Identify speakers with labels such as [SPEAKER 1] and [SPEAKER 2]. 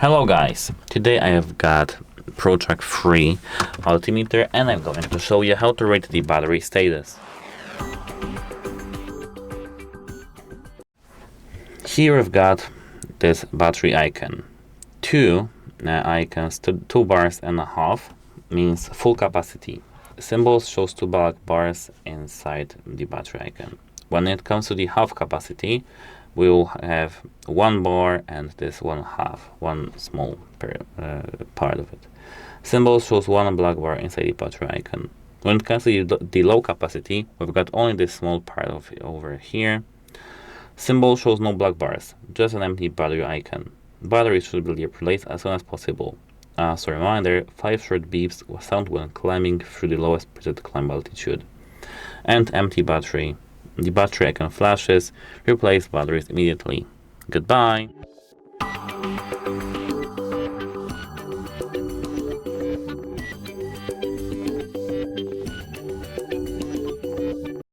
[SPEAKER 1] Hello guys, today I have got PROTRACK free altimeter and I'm going to show you how to rate the battery status. Here I've got this battery icon. Two icons, 2 bars and a half means full capacity. Symbols shows 2 black bars inside the battery icon. When it comes to the half capacity, we will have 1 bar and this 1/2, one small part of it. Symbol shows 1 black bar inside the battery icon. When it comes to the low capacity, we've got only this small part of it over here. Symbol shows no black bars, just an empty battery icon. Battery should be replaced as soon as possible. As a reminder, 5 short beeps will sound when climbing through the lowest predicted climb altitude. And empty battery. The battery icon flashes. Replace batteries immediately. Goodbye!